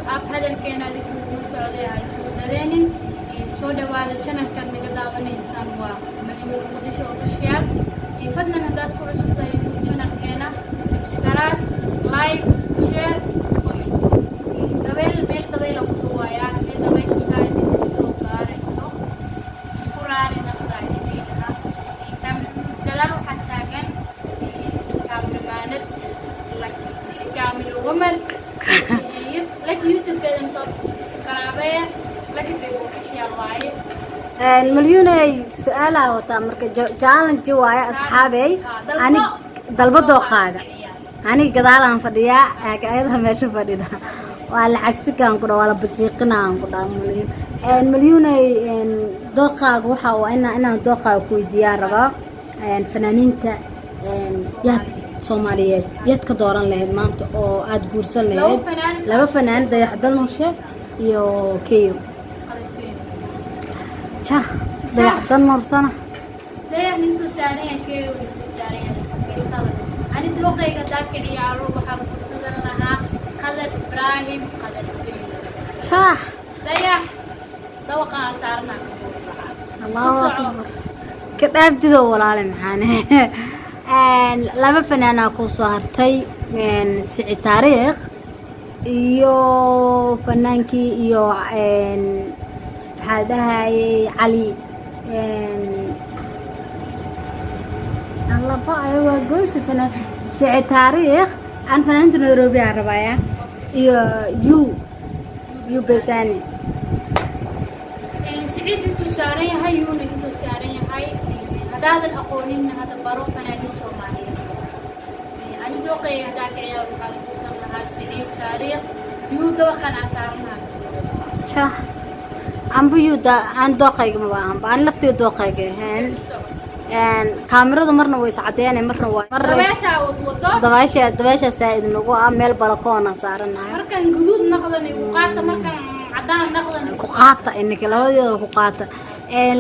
أب هذا الكائن هذا يكون سعودي هاي سودانين سودا وهذا channel كان نقدر إنسان ومليون قديش أشياء يفضل هذا كل سودا يوتيوب channel كنا سبسكرايب لايك شير كومنت دبل أقوى يا دبل سايد سو كاريسو سكرالي نقدر نقولها كم دلالو حتى كان كم مانت لك كامل ومن لك يوتيوب كذا سبسكرايب لك بيقول أشياء وايد المليون سؤال وتامرك جالن جوايا أصحابي أنا دلبضو خاجة أنا قدالهم فديا كأيضا ما شوف فدينا وعلى عكس كان كده ولا بتشيقنا كده المليون دوخة جوحة وأنا دوخة كوي ديارة فنانين يا Soomaaliyeed yadka dooran lahayd maanta oo aad guursan lahayd laba fanaan dayaxdal nurshe iyo keeyo dayaxdal nursana dayax nintu saaraya keeyo nintu saaraya isqaystada ani dooqayga daadka ciyaaro waxa ku sugan lahaa qadar ibraahim qadar keeyo dayax dawqa saarna Allahu akbar ka dhaafdido walaal maxaan laba fanaana ku soo hartay Sicid Taariikh iyo fanaankii iyo waxa dhahay Ali Allah ba ay waa goos fanaan Sicid Taariikh aan fanaanta Nairobi arabaya iyo yu besani Sicid intuu saaran yahay yu intuu saaran yahay هذا الأقوالين هذا بارو فنانين سوماليين أنا دوقي هذاك عيال وقال وصلنا هذا سعيد تاريخ يودا وكان عسارنا شا أم بيودا عن دوقي ما أنا لفتي دوقي هن كاميرا مرنا ويساعدين مرنا دباشة سعيد نقول أميل بلكونة صارنا مركن جدود نقدني وقاطة مركن عدان نقدني وقاطة إنك لو وقاطة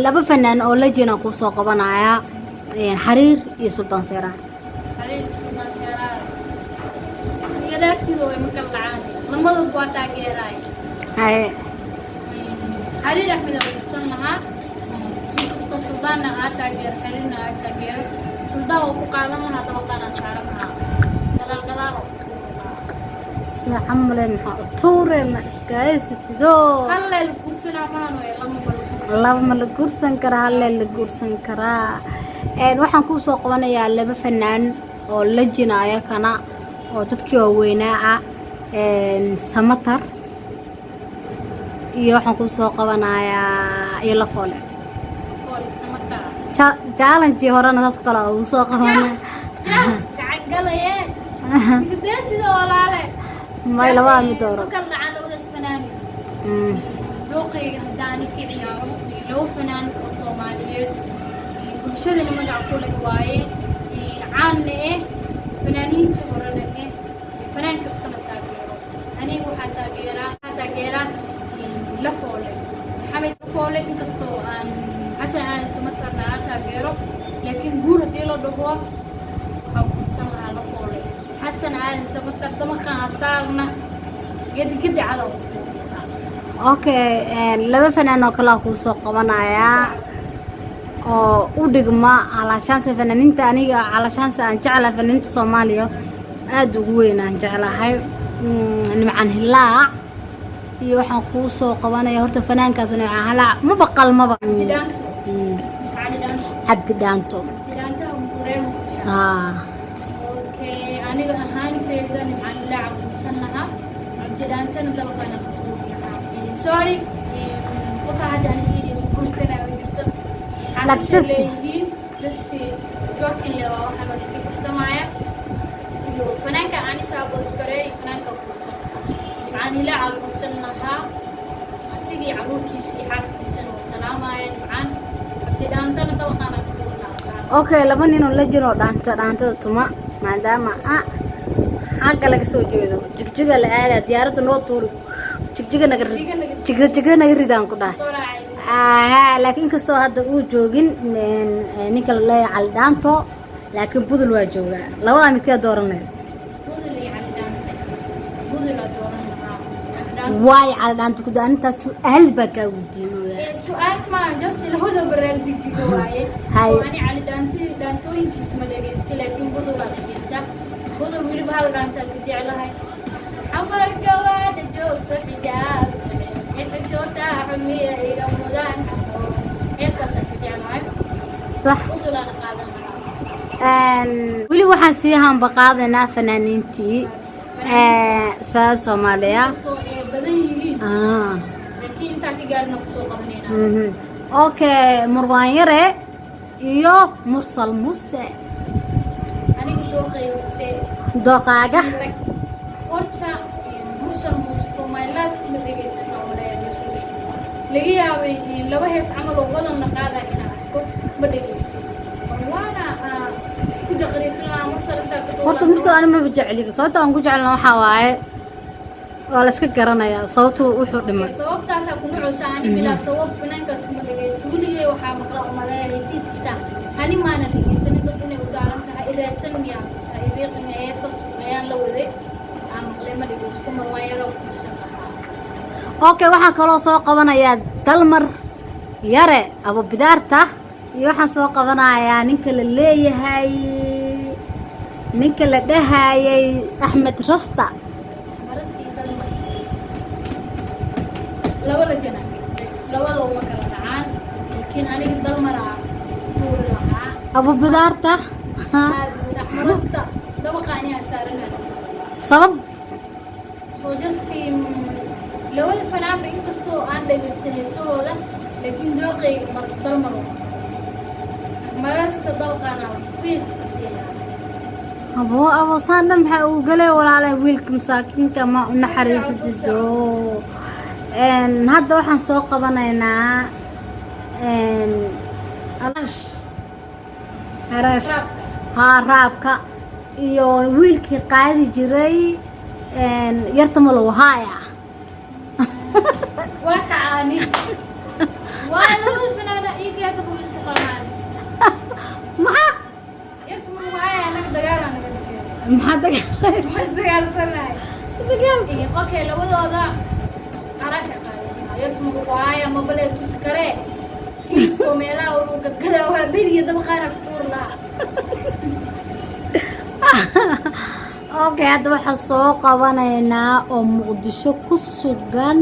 laba fanaan oo la jina ku soo qabanaya xariir iyo sultan seera iga dhaaftido way marka lacaan lamadu waa taageeray xariir axmed oo sanaha inkastoo sultan aad taageer xariirna aad taageer sultan oo ku qaadan lahaa dabaqana saaranaha dalaal عمله محطورة ما إسكايستدو هلا الكرسي نعمان ويلا لما الكرسي كرا هلا الكرسي كرا waxaan ku soo qabanayaa laba fanaan oo la jinaaya kana oo dadkii weynaa samatar iyo waxaan ku soo qabanayaa ila foole samatar challenge horena taas kala oo soo qabanaa gacan galayeen digdee sida walaale ما لوا مدورة. كنا عن لو فنان. ذوقي هداني كعياره لو فنان صوماليات. كل شيء اللي ما نقول لك واي عن فنانين تمرنا فنان كستم تاجيره. أنا وحنا تاجيرة لفولة. حمد لفولة إن كستو عن حسن عن سمتنا تاجيره لكن جور ديلو دهوا أو سمع لفولة. حسن عالم سمتك دمكان عصارنا قد على اوكي لaba fanaan oo kala ku soo qabanaya oo u dhigma علشان fanaaniinta aniga علشان aan jeclahay fanaaniinta Soomaaliya aad ugu weyn aan jeclahay nimcan hilaac iyo waxaan ku soo qabanaya horta fanaankaas nimcan hilaac ma baqal ma abdi daanto أنا أهان تيدا عن لاعب وسنها عبدالله سنة دلقنا سوري وقعت أنا سيدي كل سنة وجدت لك جستي جوكي اللي واحد بس كيف معايا يو فنانك أنا سابوت كري فنانك كورسنا عن لاعب وسنها سيدي عبورتي سي حاسب السنة والسلام عليك عن عبدالله سنة دلقنا اوكي laba nin oo la jiro dhaantada tuma maadaama xagga laga soo jeedo jigjiga la aada diyaaradda noo tuuro jigjiga naga ridaan ku dhahay laakiin kastoo hadda uu joogin ninka la leeyahay Cali Dhaanto laakiin budul waa joogaa labada mid ka dooranay budul iyo Cali Dhaanto budul la dooranaa واي على دانت كده أنت سؤال بقى ودينه سؤال ما جست الهذا بررجك جواي يعني على دانتوين كيس مدرسة لكن بدور على كيسة بدور اللي بهالدانتا كجعلها عمر الجواد جوك في جاب يحسوتا حمية إلى مدان إيش قصة كجعلها صح بدور على قادم weli waxaan sii hanbaqaadanaa fanaaniintii sfaad Soomaaliya okay Marwaan Yare iyo Mursal Muuse dooqaaga horta Mursal Muuse for my life ma dhageysan laga yaabay laba hees camal oo badan qaada inaan arko ma dhageysto horta mursal ana ma jecli sababta aan ku jecelna waxa waaye waa la iska garanayaa sababtu wuxuu dhimay sababtaas ku nuucsaani bila sabab finankas ma dhageysto waligeey waxa maqla u maleeyay siiskita ani maana dhageysan dad inay u gaaran tahay iraadsan yaa saaiiqin eesas ayaan la waday aan maqlay ma dhageysto mar waa yaro ku shaqaa okay waxaan kaloo soo qabanayaa Dalmar Yare Abu Bidaarta iyo waxaan soo qabanayaa ninka la leeyahay ninka la dhahaayay Axmed Rasta lawada jana lawada uma kala dhacaan laakiin aniga Dalmar tuur lahaa Abu Bidaarta Axmed Rasta dabaqani aan saaranahay sabab soo jastiin lawada fanaan in kasto aan dhageystay heesahooda laakiin dooqayga mar Dalmar marasta dabaqana fiif asiiha أبو صاندم وقال ولا على ويلك مساكين كما نحرز جدو إن هذا واحد سوق بنينا إن عرش ها رابكا يو ويلك قاعد جري إن يرتمل وهايا وكعاني ولا الفنان يجي يعتبر اسمه قرمان ما محدك دقال سرناي دقال اوكي لودودا عراشة قاعدة يرتم رواية ما بلا تسكري وميلا وكذا وبيري دبقانا كتور لا اوكي هذا waxa soo qabanayna oo Muqdisho ku sugan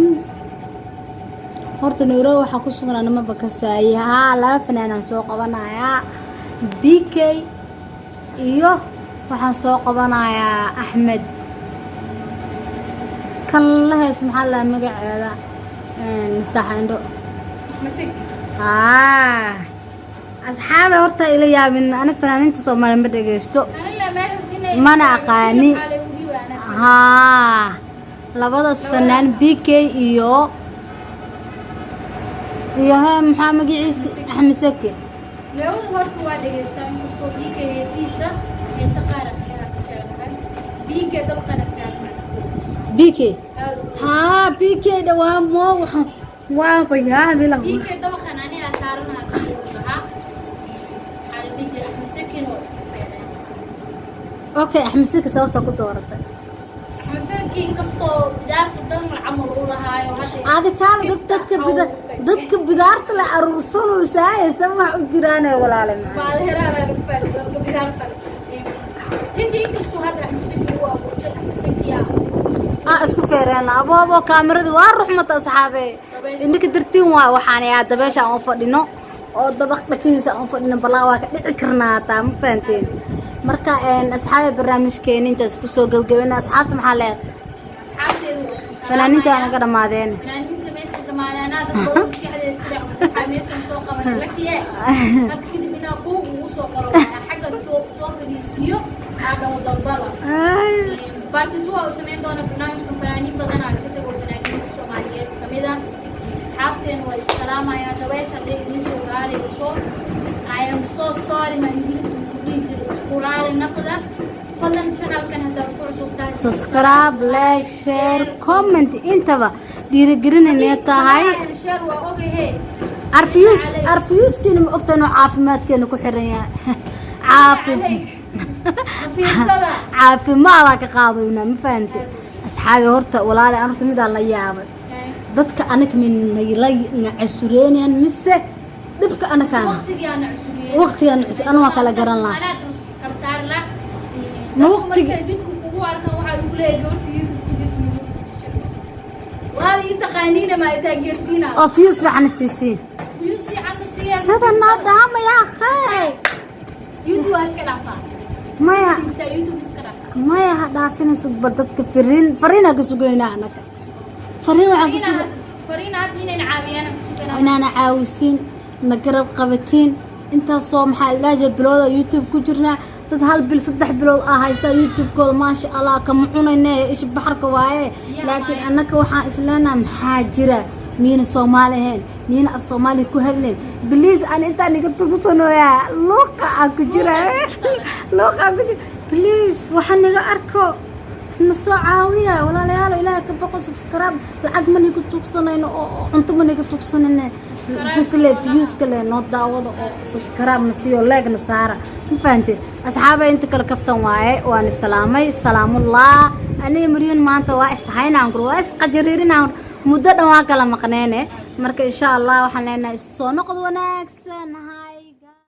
horta Nairobi waxa ku sugan anama bakasaaya la fanaan soo qabanaya BK iyo waxaan soo qabanayaa Axmed kallahaas maxaa la magaceeda Mustaxando masig asxaabe horta ila yaabin ana fanaaniinta Soomaaliya ma dhageysto mana aqaani labadaas fanaan BK iyo maxaa magaciisa Axmed Saki لوده برضو واحد يستعمل كستو بيك هيسيسا هيسقارة بيك دبقة نسيانها بيك ها بيك دوام مو وابيها بلا بيك دبقة ناني أسارنا كتورها على بيك أحمد سكين وصوفيرين أوكي أحمد سكين صوتك كتورته أحمد سكين كستو بداية الدم العمر ولها هذا كان dadka bidaarta la aruursan oo saayay sama u jiraan walaal ma baad heraana rufad dadka bidaarta tinti kasto hada xuseen waa burjad xasankiya isku feerana abo kaamiradu waa ruxmad asxaabe indika dirtiin waa waxaan yaa dabeesha aan fadhino oo dabaq dhakiisa aan fadhino balaa waa ka dhici karnaa taa ma fahanteen marka asxaabe barnaamijkeena intaas ku soo gabagabana asxaabta maxaa leeyahay asxaabteedu fanaaniinta anaga dhamaadeen معنا هذا الشيء هذا كده حماسة سوق من لكيه هذا كده بنا فوق وسوق حاجة سوق ديسيو هذا هو ضلضلة بارتتوا وسمين دونا برنامج كفنانين بدنا على كتب وفنانين الصوماليات كمدا أصحابتين والسلام يا دويش هذي نسوا قاري الصوت I am so sorry ما إنجليزي كلية الأسبوع النقدة فضلا channel كان هذا الكورس subscribe like share comment انتبه dhiirigelinayna tahay arfiyuuskiina ma ogtahay inuu caafimaadkeena ku xiran yahay caafimaada ka qaadayna ma fahantay asxaabi horta walaal aan horta mid aan la yaabay dadka anaga min la nacasureeyaan mise dibka anaga waqtigan ana waa kala garan la ma waqtiga jidku kugu arkan waxa lagu leeyahay gabartii YouTube ku jirto walaal inta qaaniina ma ay taageertiina oo fiyus fiican siisiin fiyus fiican siiyay sida naadama yaa khay YouTube aska dhaafaa maya YouTube iska dhaafaa maya ha dhaafin subar dadka fariina ka sugeynaa anaga fariin waxa ka sugeynaa fariin had inay caawiyaan ka sugeynaa inaan caawisiin nagarab qabatiin inta soo maxaa ilaahay bilowda YouTube ku jirnaa dad hal bil 3 bilood ah haysta YouTube kooda ma sha Allah kama cunayne ish baxarka waaye laakiin anaka waxaan islaana maxaa jira miina Soomaaliyeed miina af Soomaali ku hadleen please aan inta niga tugsanoya luqa ku jira please waxaan niga arko nasoo caawiya walaalayaal ilaahay ka baqo subscribe lacag ma niga tugsanayno oo cunto ma niga tugsanayno bisle views kale noo daawado oo subscribe nasiyo like na saara ma fahanteen asxaabay inta kala kaftan waaye waan salaamay salaamullah ani Maryan maanta waa ishaynaan guro waa isqajaririnaan muddo dhan waa kala maqneene marka insha Allah waxaan leenahay soo noqod wanaagsan